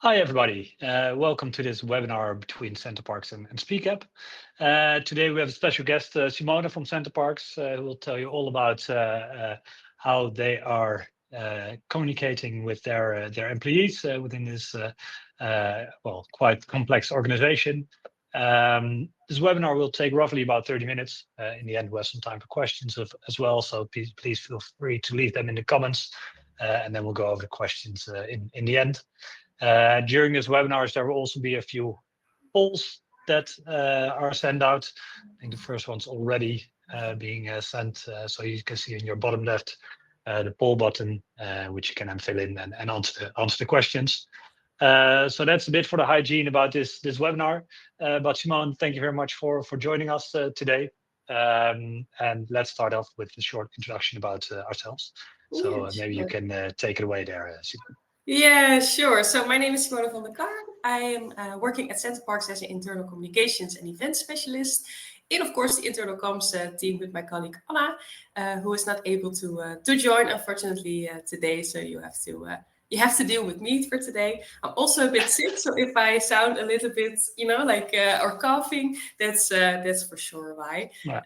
Hi, everybody. Welcome to this webinar between Center Parcs and Speap. Today we have a special guest, Simone from Center Parcs, who will tell you all about how they are communicating with their employees within this quite complex organization. This webinar will take roughly about 30 minutes. In the end, we have some time for questions as well, so please feel free to leave them in the comments, and then we'll go over the questions in the end. During this webinar, there will also be a few polls that are sent out. I think the first one's already being sent, so you can see in your bottom left the poll button, which you can then fill in and answer the questions. So that's a bit for the hygiene about this webinar. But Simone, thank you very much for joining us today. And let's start off with a short introduction about ourselves. So maybe you can take it away there, Simone. Yeah, sure. So my name is Simone van der Kar. I am working at Center Parcs as an internal communications and event specialist in, of course, the internal comms team with my colleague Anna, who is not able to join, unfortunately, today. So you have to deal with me for today. I'm also a bit sick, so if I sound a little bit, or coughing, that's for sure why. Yeah.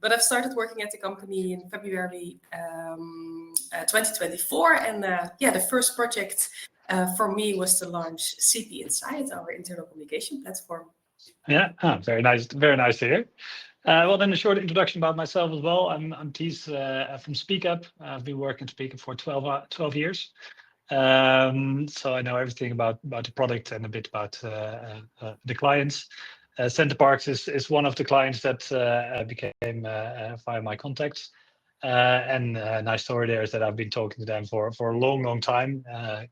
But I've started working at the company in February 2024, and the first project for me was to launch CP Insight, our internal communication platform. Yeah, very nice to hear. Well, then a short introduction about myself as well. I'm Thies from Speap. I've been working at Speap for 12 years. So I know everything about the product and a bit about the clients. Center Parcs is one of the clients that became via my contacts. And a nice story there is that I've been talking to them for a long time.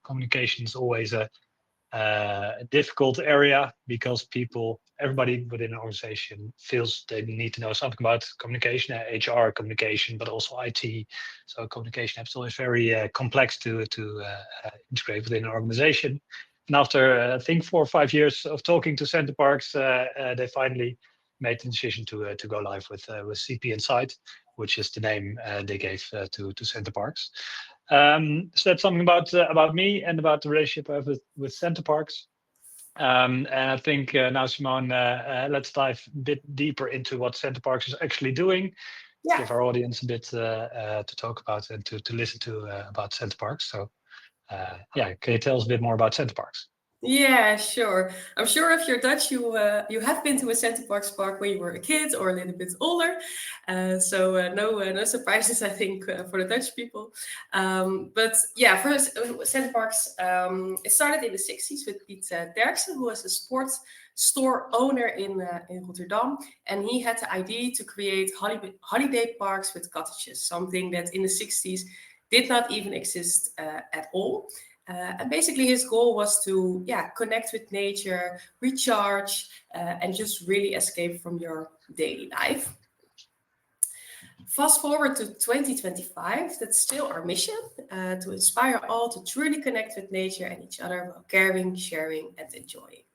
Communication is always a difficult area because everybody within an organization feels they need to know something about communication, HR communication, but also IT. So communication is always very complex to integrate within an organization. And after I think 4 or 5 years of talking to Center Parcs, they finally made the decision to go live with CP Insight, which is the name they gave to Center Parcs. So that's something about me and about the relationship I have with Center Parcs. And I think now, Simone, let's dive a bit deeper into what Center Parcs is actually doing. Yeah. Give our audience a bit to talk about and to listen to about Center Parcs. So, can you tell us a bit more about Center Parcs? Yeah, sure. I'm sure if you're Dutch, you have been to a Center Parcs park when you were a kid or a little bit older. So no surprises, I think, for the Dutch people. But yeah, first, Center Parcs, it started in the 60s with Piet Derksen, who was a sports store owner in Rotterdam. And he had the idea to create holiday parks with cottages, something that in the 60s did not even exist at all. And basically his goal was to connect with nature, recharge, and just really escape from your daily life. Fast forward to 2025, that's still our mission, to inspire all to truly connect with nature and each other while caring, sharing, and enjoying.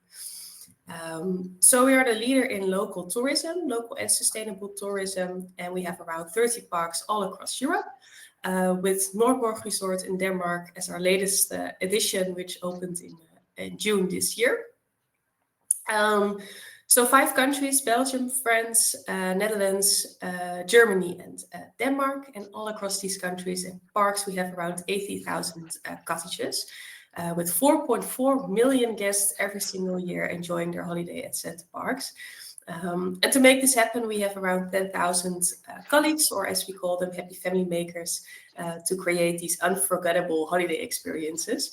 So we are the leader in local tourism, local and sustainable tourism, and we have around 30 parks all across Europe. With Noordborg Resort in Denmark as our latest edition, which opened in June this year. So 5 countries, Belgium, France, Netherlands, Germany, and Denmark. And all across these countries and parks, we have around 80,000 cottages, with 4.4 million guests every single year enjoying their holiday at Center Parcs. And to make this happen, we have around 10,000 colleagues, or as we call them, happy family makers, to create these unforgettable holiday experiences.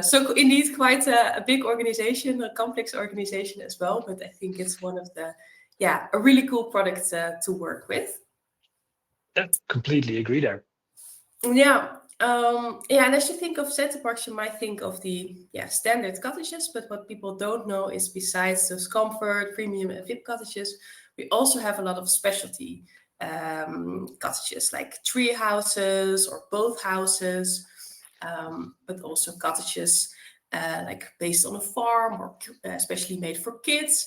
So indeed, quite a big organization, a complex organization as well, but I think it's one of a really cool product to work with. Yeah, completely agree there. Yeah. And as you think of Center Parcs, you might think of the standard cottages, but what people don't know is besides those comfort, premium, and VIP cottages, we also have a lot of specialty cottages like tree houses or boat houses, but also cottages like based on a farm or especially made for kids.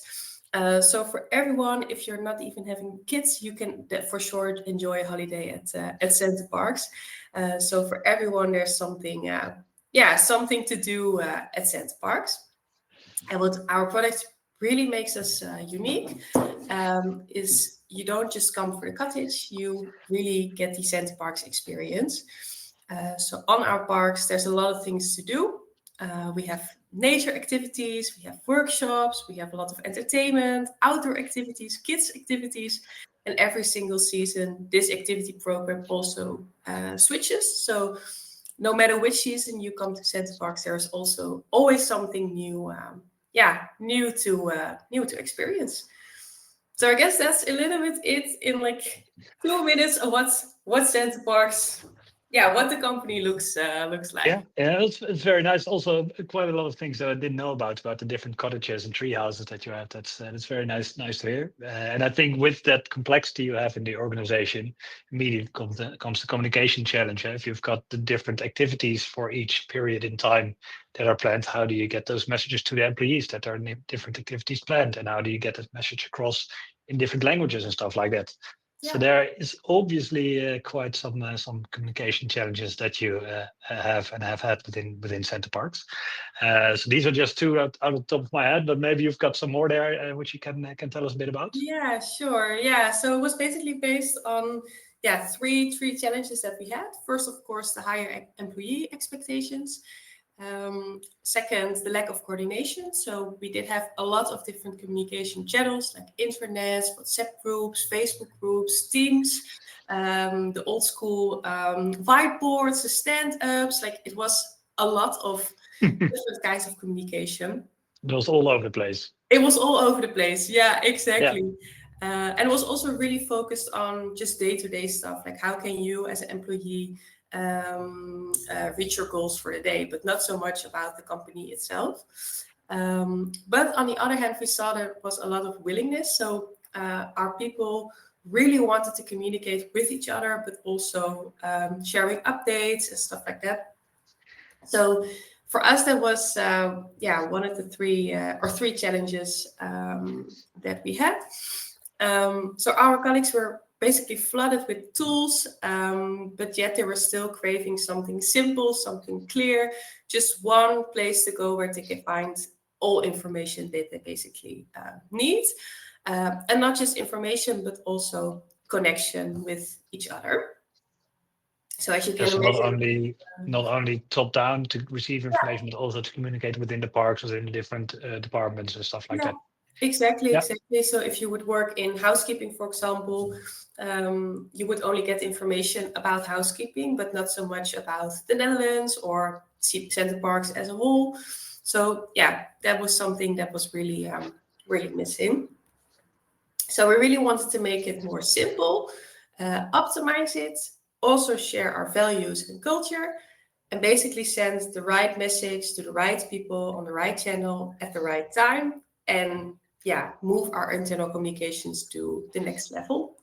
So for everyone, if you're not even having kids, you can for sure enjoy a holiday at Center Parcs. So for everyone, there's something something to do at Center Parcs. And what our product really makes us unique is you don't just come for the cottage, you really get the Center Parcs experience. So on our parks, there's a lot of things to do. We have nature activities, we have workshops, we have a lot of entertainment, outdoor activities, kids activities, and every single season, this activity program also switches. So no matter which season you come to Center Parcs, there's also always something new, new to experience. So I guess that's a little bit it in like 2 minutes of what Center Parcs, what the company looks like. Yeah, it's very nice. Also, quite a lot of things that I didn't know about the different cottages and tree houses that you have. That's very nice to hear. And I think with that complexity you have in the organization, immediately comes the communication challenge. If you've got the different activities for each period in time that are planned, how do you get those messages to the employees that are different activities planned, and how do you get that message across in different languages and stuff like that? So there is obviously quite some communication challenges that you have had within Center Parcs. So these are just two out of the top of my head, but maybe you've got some more there which you can tell us a bit about. Yeah, sure. Yeah, so it was basically based on three challenges that we had. First, of course, the higher employee expectations. Second, the lack of coordination. So we did have a lot of different communication channels like internet, WhatsApp groups, Facebook groups, Teams, the old school whiteboards, the stand-ups. Like it was a lot of different kinds of communication. It was all over the place. It was all over the place. Yeah, exactly. And it was also really focused on just day-to-day stuff. Like how can you as an employee reach your goals for the day, but not so much about the company itself. But on the other hand, we saw there was a lot of willingness. So our people really wanted to communicate with each other, but also sharing updates and stuff like that. So for us, that was one of the three challenges that we had. So our colleagues were basically flooded with tools, but yet they were still craving something simple, something clear, just one place to go where they can find all information that they basically need. And not just information, but also connection with each other. So as you can imagine, not only top down to receive information, but also to communicate within the parks, within the different departments and stuff like that. Exactly. So if you would work in housekeeping, for example, you would only get information about housekeeping, but not so much about the Netherlands or Center Parcs as a whole. So that was something that was really, really missing. So we really wanted to make it more simple, optimize it, also share our values and culture, and basically send the right message to the right people on the right channel at the right time, and move our internal communications to the next level.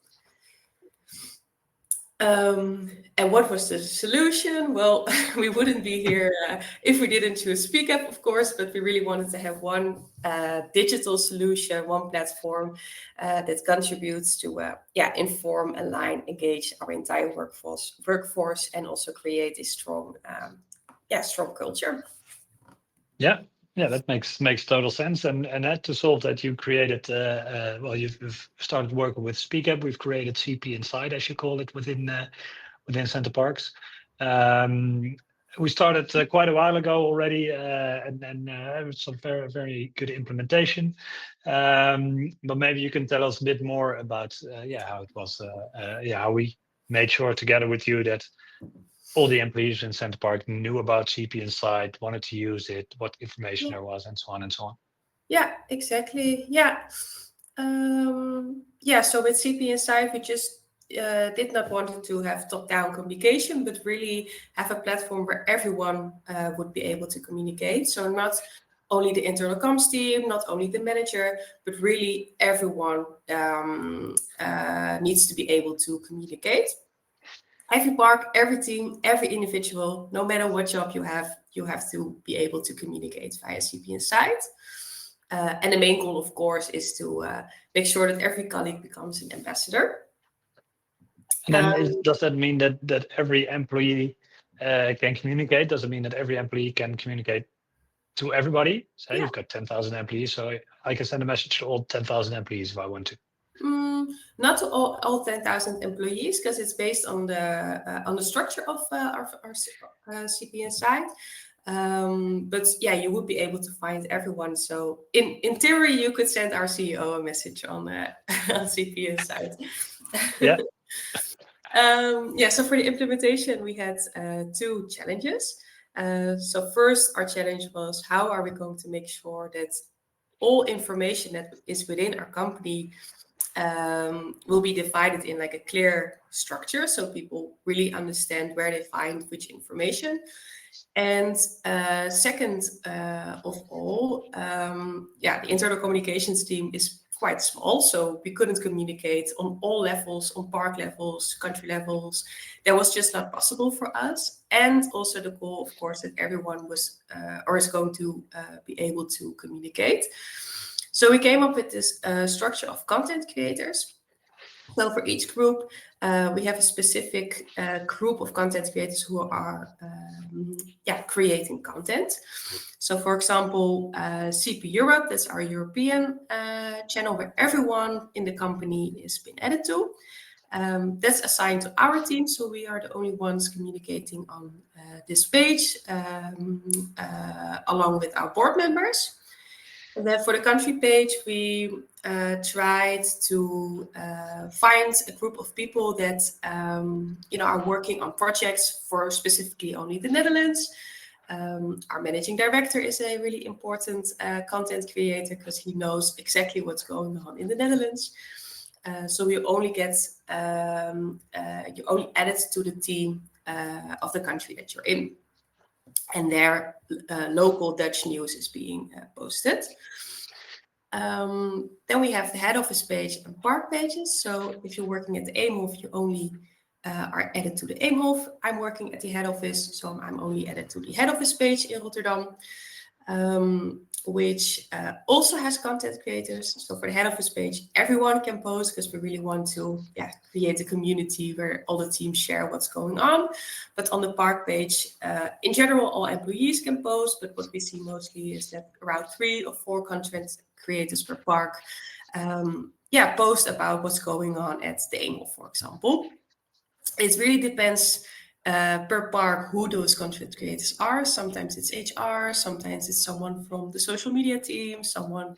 And what was the solution? Well, we wouldn't be here if we didn't choose Speap, of course, but we really wanted to have one digital solution, one platform that contributes to inform, align, engage our entire workforce, and also create a strong culture. Yeah, that makes total sense. And that to solve that, you created you've started working with Speap. We've created CP Inside, as you call it, within Center Parcs. We started quite a while ago already, and it was some very, very good implementation. But maybe you can tell us a bit more about how it was, how we made sure together with you that all the employees in Center Parcs knew about CP Inside, wanted to use it, what information there was, and so on and so on. Yeah, exactly. Yeah. So with CP Inside, we just did not want to have top-down communication, but really have a platform where everyone would be able to communicate. So not only the internal comms team, not only the manager, but really everyone needs to be able to communicate. Every park, every team, every individual, no matter what job you have to be able to communicate via CP Inside. And the main goal, of course, is to make sure that every colleague becomes an ambassador. And then does that mean that every employee can communicate. Doesn't mean that every employee can communicate to everybody. So Yeah. you've got 10,000 employees, so I can send a message to all 10,000 employees if I want to. Not to all 10,000 employees, because it's based on the structure of our CP Inside. But yeah, you would be able to find everyone. So in theory, you could send our CEO a message on on CP Inside. Yeah. So for the implementation, we had 2 challenges. So first, our challenge was, how are we going to make sure that all information that is within our company will be divided in like a clear structure, so people really understand where they find which information. And second of all, the internal communications team is quite small, so we couldn't communicate on all levels, on park levels, country levels. That was just not possible for us. And also the goal, of course, that everyone was or is going to be able to communicate. So we came up with this structure of content creators. So for each group, we have a specific group of content creators who are creating content. So for example, CP Europe, that's our European channel where everyone in the company is been added to. That's assigned to our team, so we are the only ones communicating on this page along with our board members. And then for the country page, we tried to find a group of people that are working on projects for specifically only the Netherlands. Our managing director is a really important content creator because he knows exactly what's going on in the Netherlands. So you only add it to the team of the country that you're in. And their local Dutch news is being posted. Then we have the head office page and park pages. So if you're working at the Eemhof, you only are added to the Eemhof. I'm working at the head office, so I'm only added to the head office page in Rotterdam, which also has content creators. So for the head office page, everyone can post because we really want to create a community where all the teams share what's going on. But on the park page, in general, all employees can post. But what we see mostly is that around 3 or 4 content creators per park post about what's going on at the Eemhof, for example. It really depends per park who those content creators are. Sometimes it's HR, sometimes it's someone from the social media team, sometimes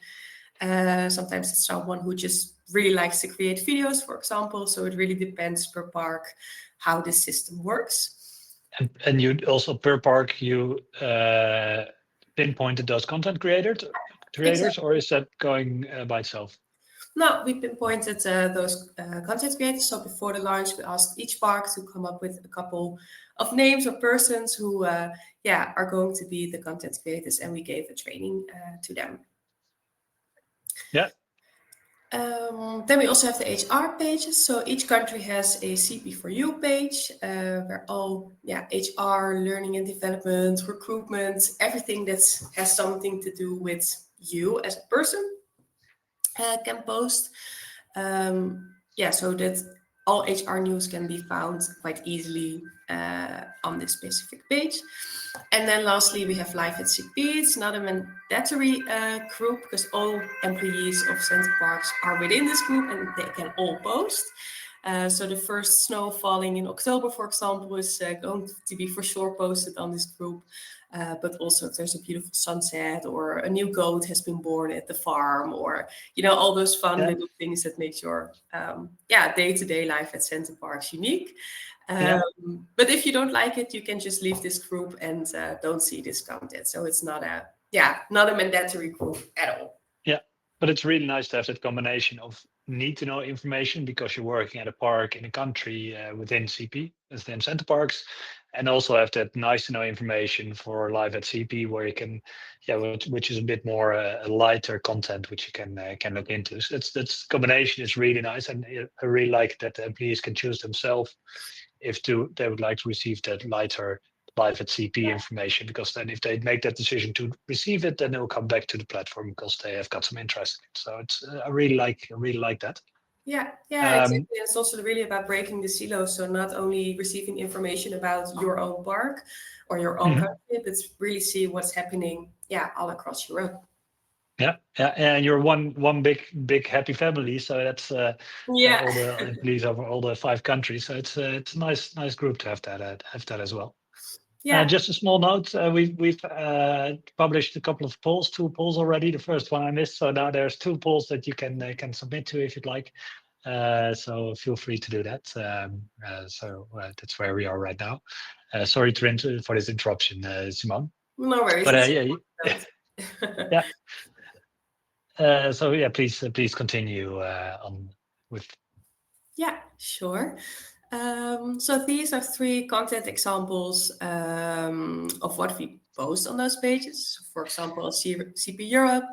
it's someone who just really likes to create videos, for example. So it really depends per park how this system works. And you also, per park, you pinpointed those content creators, exactly. Or is that going by itself? No, we pinpointed those content creators. So before the launch, we asked each park to come up with a couple of names or persons who are going to be the content creators, and we gave a training to them. Yeah. Then we also have the HR pages. So each country has a CP4U page where all HR, learning and development, recruitment, everything that has something to do with you as a person can post. So that all HR news can be found quite easily on this specific page. And then lastly, we have Live at CP. It's not a mandatory group because all employees of Center Parcs are within this group and they can all post. So the first snow falling in October, for example, is going to be for sure posted on this group. But also if there's a beautiful sunset or a new goat has been born at the farm, or, all those fun little things that make your day-to-day life at Center Parcs unique. But if you don't like it, you can just leave this group and don't see this content. So it's not a mandatory group at all. Yeah, but it's really nice to have that combination of need to know information because you're working at a park in a country within CP, within Center Parcs, and also have that nice to know information for Live at CP where you can, which is a bit more lighter content which you can look into. So that's combination is really nice, and I really like that the employees can choose themselves if they would like to receive that lighter Live at CP information, because then if they make that decision to receive it, then they'll come back to the platform because they have got some interest in it. So it's I really like that. Yeah, Um, exactly. It's also really about breaking the silos. So not only receiving information about your own park or your own mhm. country, but really see what's happening, all across Europe. Yeah, and you're one big happy family, so that's Yeah, all the employees over all the 5 countries. So it's a nice group to have that as well. yeah, Just a small note, we've published a couple of polls, 2 polls already. The first one I missed, so now there's 2 polls that you can submit to if you'd like. So feel free to do that. So that's where we are right now. Sorry for this interruption, Simone. no worries. But It's yeah, important. yeah. So yeah, please continue on with. Yeah, sure. So these are 3 content examples of what we post on those pages. For example, CP Europe.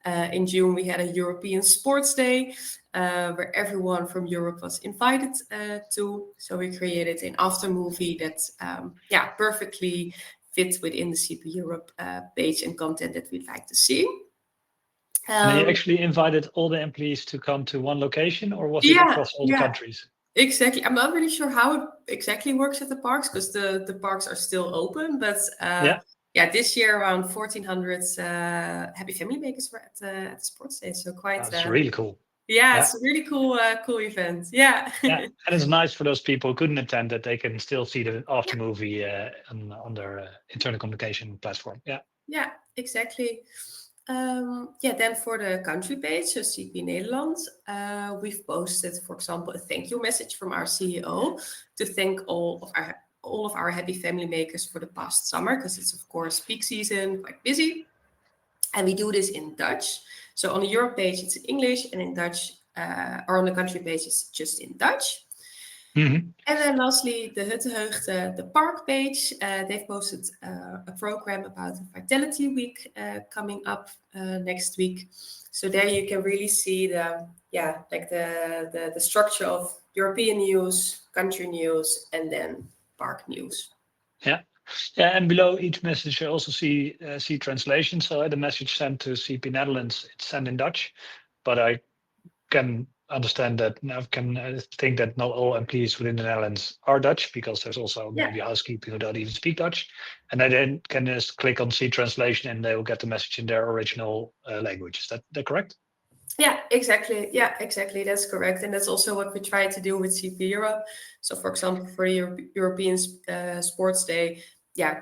In June, we had a European Sports Day where everyone from Europe was invited to. So we created an after movie that, perfectly fits within the CP Europe page and content that we'd like to see. And you Um, actually invited all the employees to come to one location, or was it yeah, across all the yeah. countries? Exactly. I'm not really sure how it exactly works at the parks because the parks are still open. But this year around 1,400 happy family makers were at the sports day. So quite, That's really cool. it's a really cool event. Yeah. Yeah, and it's nice for those people who couldn't attend that they can still see the after movie on their internal communication platform. Yeah. Yeah, exactly. Then for the country page, so CP Nederland, we've posted, for example, a thank you message from our CEO to thank all of our happy family makers for the past summer, because it's of course peak season, quite busy. And we do this in Dutch. So on the Europe page, it's in English, and in Dutch, or on the country page, it's just in Dutch. Mm-hmm. And then lastly, the Huttenheugde, the park page, they've posted a program about the Vitality Week coming up next week. So there you can really see the structure of European news, country news, and then park news. Yeah. Yeah, and below each message, you also see translation. So the message sent to CP Netherlands, it's sent in Dutch, but I can understand that. I can think that not all employees within the Netherlands are Dutch, because there's also maybe housekeeping who don't even speak Dutch, and they then can just click on see translation and they will get the message in their original language. Is that correct? Yeah, exactly. Yeah, exactly. That's correct. And that's also what we try to do with CP Europe. So, for example, for the European Sports Day,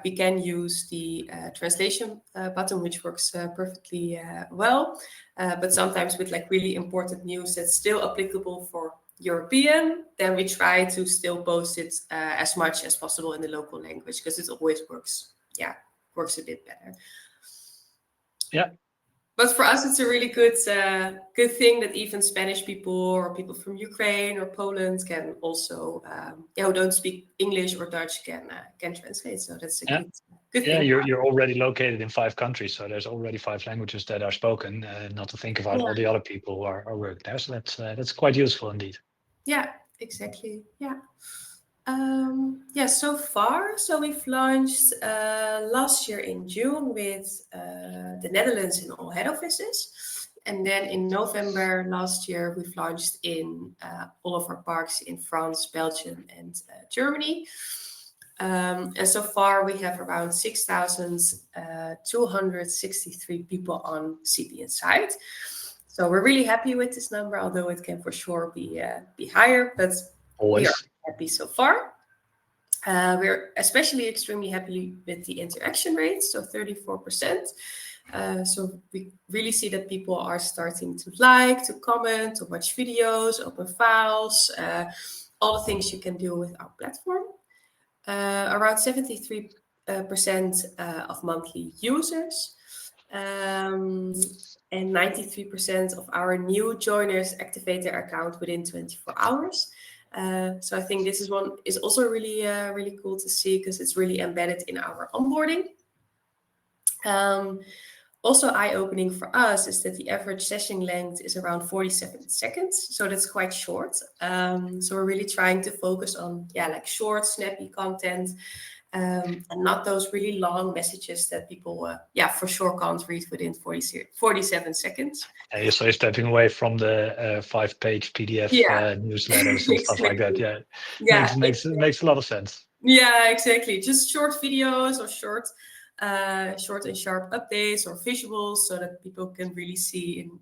we can use the translation button, which works perfectly well. But sometimes with like really important news that's still applicable for European, then we try to still post it as much as possible in the local language, because it always works a bit better. Yeah. But for us, it's a really good thing that even Spanish people or people from Ukraine or Poland can also, who don't speak English or Dutch, can translate. So that's a good thing. Yeah, you're already located in 5 countries, so there's already 5 languages that are spoken. Not to think about all the other people who are working there. So that's quite useful indeed. Yeah, exactly. Yeah. So far, we've launched last year in June with the Netherlands in all head offices. And then in November last year, we've launched in all of our parks in France, Belgium, and Germany. And so far, we have around 6,263 people on CP Insight. So we're really happy with this number, although it can for sure be higher, but we are happy so far. We're especially extremely happy with the interaction rate, so 34%. So we really see that people are starting to like, to comment, to watch videos, open files, all the things you can do with our platform. Around 73% of monthly users. And 93% of our new joiners activate their account within 24 hours. So I think this is also really cool to see, because it's really embedded in our onboarding. Also eye-opening for us is that the average session length is around 47 seconds. So that's quite short. So we're really trying to focus on short, snappy content and not those really long messages that people, for sure can't read within 47 seconds. So you're stepping away from the 5-page PDF Yeah, newsletters and stuff like that. exactly. Yeah, Yeah, makes a lot of sense. yeah, exactly. Just short videos or short and sharp updates or visuals, so that people can really see, in,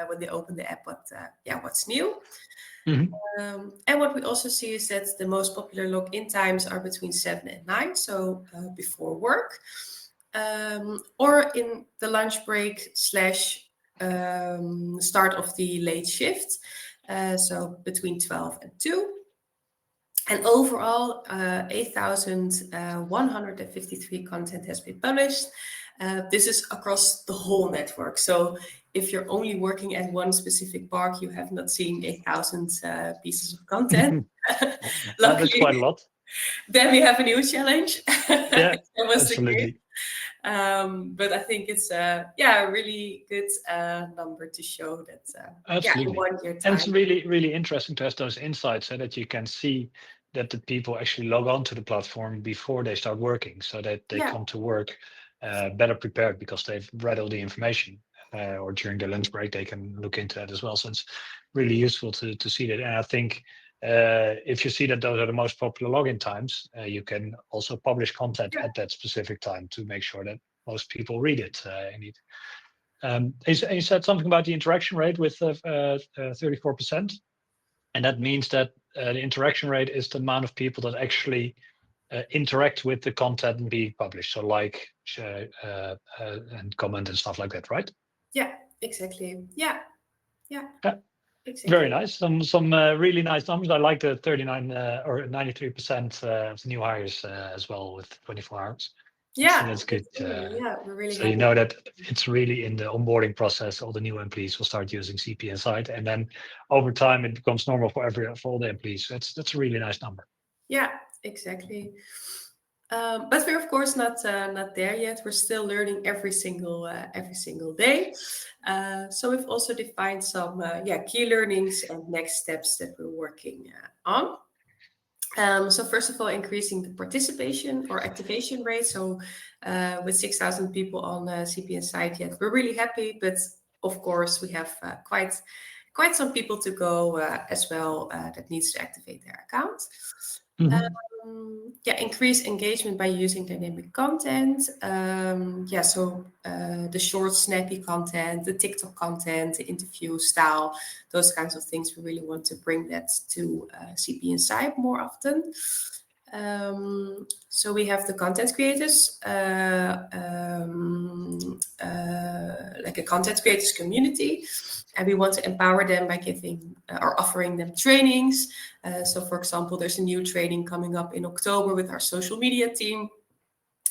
when they open the app, what's new. And what we also see is that the most popular login times are between 7 and 9, so before work, or in the lunch break / start of the late shift, so between 12 and 2. And overall, 8,153 content has been published. This is across the whole network. So if you're only working at one specific park, you have not seen 8,000 pieces of content. That's quite a lot. Then we have a new challenge. Yeah, absolutely. But I think it's a really good number to show that Absolutely. in 1 year time. And it's really interesting to have those insights, so that you can see that the people actually log on to the platform before they start working, so that they come to work better prepared because they've read all the information, or during their lunch break they can look into that as well. So it's really useful to see that. And I think if you see that those are the most popular login times, you can also publish content at that specific time to make sure that most people read it. Indeed. You said something about the interaction rate with 34%, and that means that the interaction rate is the amount of people that actually interact with the content being published, so like, and comment and stuff like that, right? Yeah, exactly. Yeah. Exactly. Very nice. Some really nice numbers. I like the 39 or 93% of the new hires as well with 24 hours. Yeah, so that's good. We're really So happy. you know that it's really in the onboarding process. All the new employees will start using CP Insight, and then over time it becomes normal for all the employees. So that's a really nice number. Yeah, exactly. But we're of course not there yet. We're still learning every single day. So we've also defined some key learnings and next steps that we're working on. So first of all, increasing the participation or activation rate. So with 6,000 people on CP Insight yet, we're really happy. But of course, we have quite some people to go as well that needs to activate their account. Increase engagement by using dynamic content. So the short, snappy content, the TikTok content, the interview style, those kinds of things. We really want to bring that to CP Insight more often. So we have the content creators, like a content creators community, and we want to empower them by giving or offering them trainings. So for example, there's a new training coming up in October with our social media team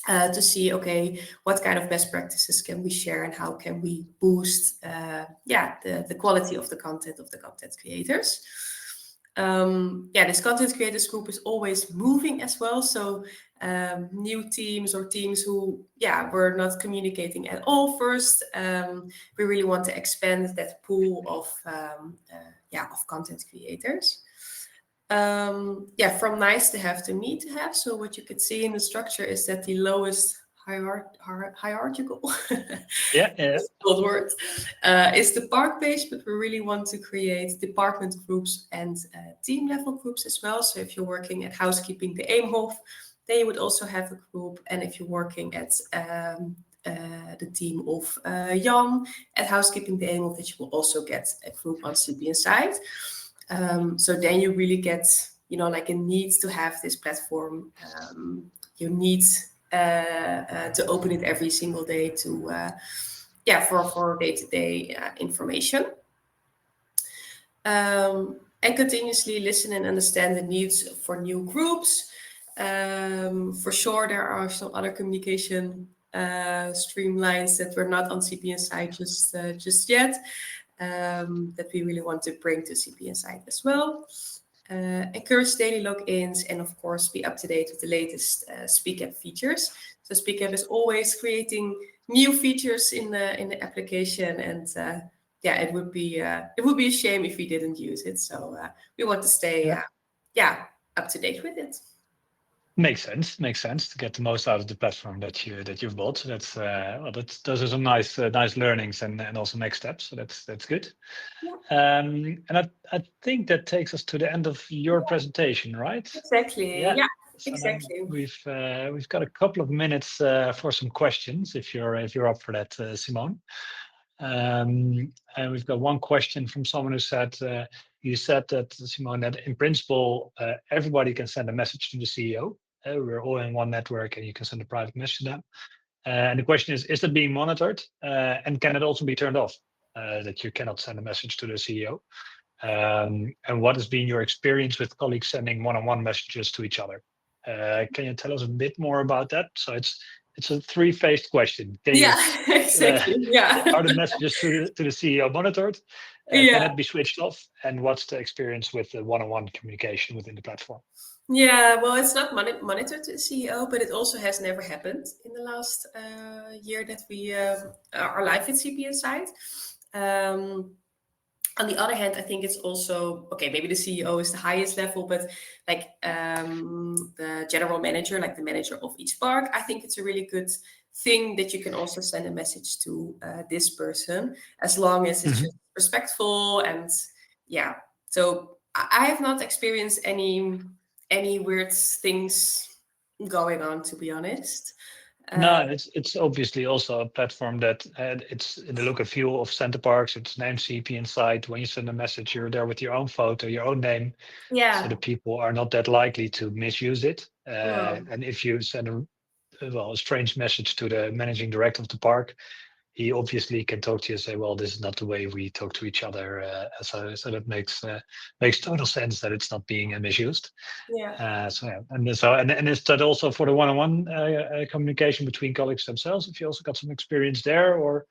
to see, okay, what kind of best practices can we share and how can we boost the quality of the content creators. This content creators group is always moving as well. So new teams or teams who were not communicating at all first, we really want to expand that pool of content creators. From nice to have to need to have. So what you could see in the structure is that the lowest hierarchical old word is the park page, but we really want to create department groups and team level groups as well. So if you're working at housekeeping the Eemhof, then you would also have a group. And if you're working at the team of Jan at housekeeping the Eemhof, that you will also get a group on CP Insight. So then you really get, like a need to have this platform. You need to open it every single day to, for day-to-day information. And continuously listen and understand the needs for new groups. For sure, there are some other communication streamlines that were not on CP Insight just yet. That we really want to bring to CP Insight as well. Encourage daily logins and of course be up to date with the latest Speap features. So Speap is always creating new features in the application, and it would be a shame if we didn't use it. So we want to stay up to date with it. Makes sense. Makes sense to get the most out of the platform that you've built. So that's those are some nice learnings and also next steps. So that's good. Yeah, And I think that takes us to the end of your presentation, right? exactly. Yeah. Yeah, So now exactly. we've got a couple of minutes for some questions if you're up for that, Simone. And we've got one question from someone who said, you said that, Simone, that in principle, everybody can send a message to the CEO. We're all in one network and you can send a private message to them. And the question is that being monitored? And can it also be turned off, that you cannot send a message to the CEO? And what has been your experience with colleagues sending one-on-one messages to each other? Can you tell us a bit more about that? So it's a three-phased question. Can you Yeah, exactly. Yeah. are the messages to the CEO monitored? Can Yeah. it be switched off? And what's the experience with the one-on-one communication within the platform? Yeah, well, it's not monitored to the CEO, but it also has never happened in the last year that we are live with CP Insight. On the other hand, I think it's also okay. Maybe the CEO is the highest level, but like the general manager, like the manager of each park, I think it's a really good thing that you can also send a message to this person, as long as it's just respectful and yeah. So I have not experienced any weird things going on, to be honest. No, and it's obviously also a platform that it's in the look and feel of Center Parcs. It's named CP Insight. When you send a message, you're there with your own photo, your own name, so Yeah. the people are not that likely to misuse it. No. And if you send a strange message to the managing director of the park, he obviously can talk to you and say, well, this is not the way we talk to each other. So that makes total sense that it's not being misused. Yeah. So yeah, and is that also for the one-on-one communication between colleagues themselves? If you also got some experience there, or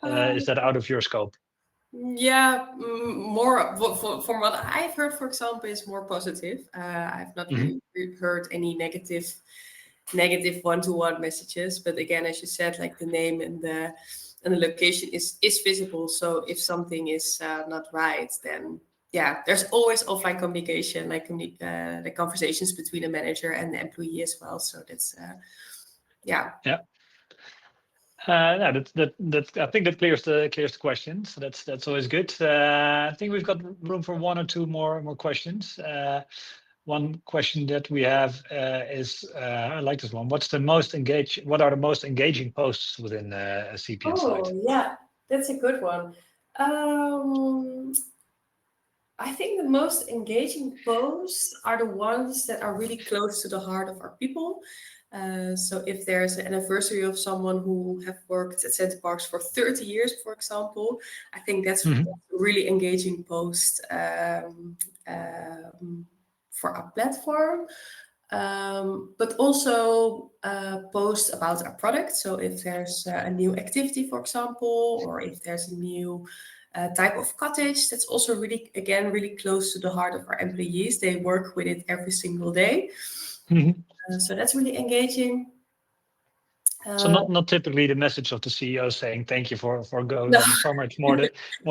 is that out of your scope? Yeah, more from what I've heard, for example, is more positive. I've not really heard any negative one-to-one messages. But again, as you said, like the name and the location is visible. So if something is not right, then yeah, there's always offline communication, like the conversations between the manager and the employee as well. So that's yeah. Yeah. No, that I think that clears the question. So that's always good. I think we've got room for one or two more questions. One question that we have is, I like this one. What are the most engaging posts within CP Insight? Oh, yeah, that's a good one. I think the most engaging posts are the ones that are really close to the heart of our people. So if there's an anniversary of someone who have worked at Center Parcs for 30 years, for example, I think that's a really engaging post for our platform. But also post about our product. So if there's a new activity, for example, or if there's a new type of cottage, that's also really, again, really close to the heart of our employees. They work with it every single day. So that's really engaging. So not typically the message of the CEO saying thank you for going No. on the summer. It's more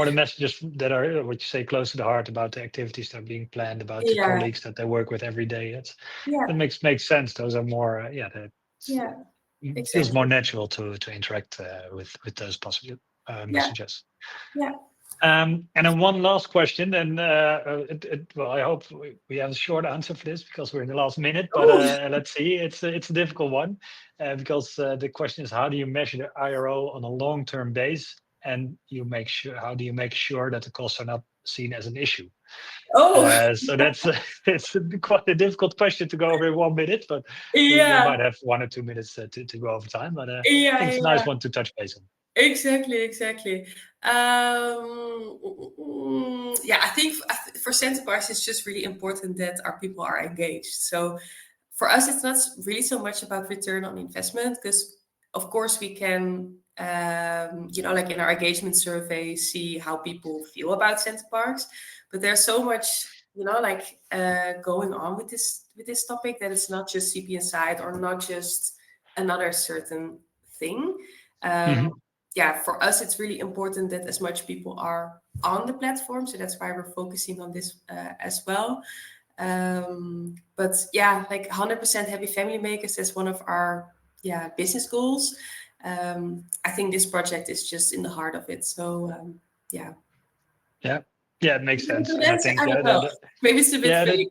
the messages that are what you say close to the heart about the activities that are being planned, about the Yeah. colleagues that they work with every day. Yeah. That makes sense. Those are more Yeah. it feels Exactly. more natural to interact with those possible messages. Yeah. And then one last question, and well, I hope we have a short answer for this because we're in the last minute. But let's see, it's a difficult one because the question is, how do you measure the IRO on a long-term base, and how do you make sure that the costs are not seen as an issue? Oh. So that's it's quite a difficult question to go over in 1 minute, but we Yeah. might have 1 or 2 minutes to go over time. But I Yeah. think it's a nice one to touch base on. Exactly. Yeah, I think for Center Parcs, it's just really important that our people are engaged. So for us, it's not really so much about return on investment, because of course we can, like in our engagement survey, see how people feel about Center Parcs. But there's so much, going on with this topic that it's not just CP Insight or not just another certain thing. Yeah, for us, it's really important that as much people are on the platform. So that's why we're focusing on this as well. But yeah, like 100% happy family makers, that's one of our business goals. I think this project is just in the heart of it. So yeah. Yeah, it makes sense. And I think I don't know. Maybe it's a bit vague.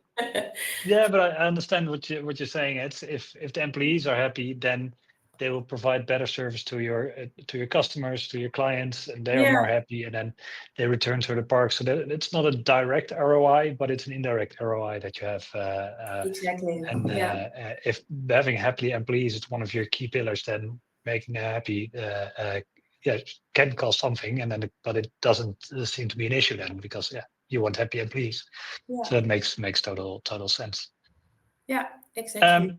But I understand what you're saying. It's if the employees are happy, then they will provide better service to your customers, to your clients, and they are more happy, and then they return to the park. So that it's not a direct ROI, but it's an indirect ROI that you have. Exactly. And if having happy employees is one of your key pillars, then making them happy, can cost something, and then but it doesn't seem to be an issue then, because you want happy employees. So that makes total sense. Yeah, exactly.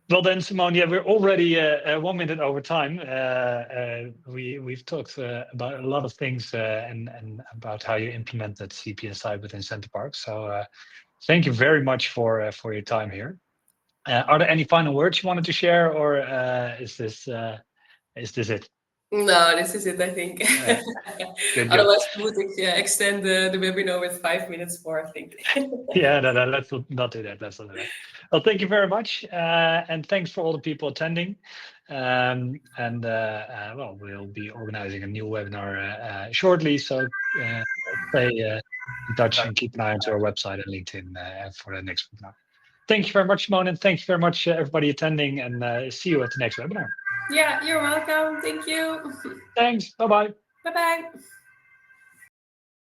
Well then, Simone, we're already 1 minute over time. We've talked about a lot of things and about how you implemented CPSI within Center Parcs. So thank you very much for your time here. Are there any final words you wanted to share, or is this it? No, this is it, I think. Good. Otherwise, we would extend the webinar with 5 minutes more, I think. No, let's not do that. Let's not do that. Well, thank you very much. And thanks for all the people attending. Well, we'll be organizing a new webinar shortly. So stay in touch and keep an eye on our website and LinkedIn for the next webinar. Thank you very much, Simone, and thank you very much, everybody attending, and see you at the next webinar. Yeah, you're welcome. Thank you. Thanks. Bye-bye. Bye-bye.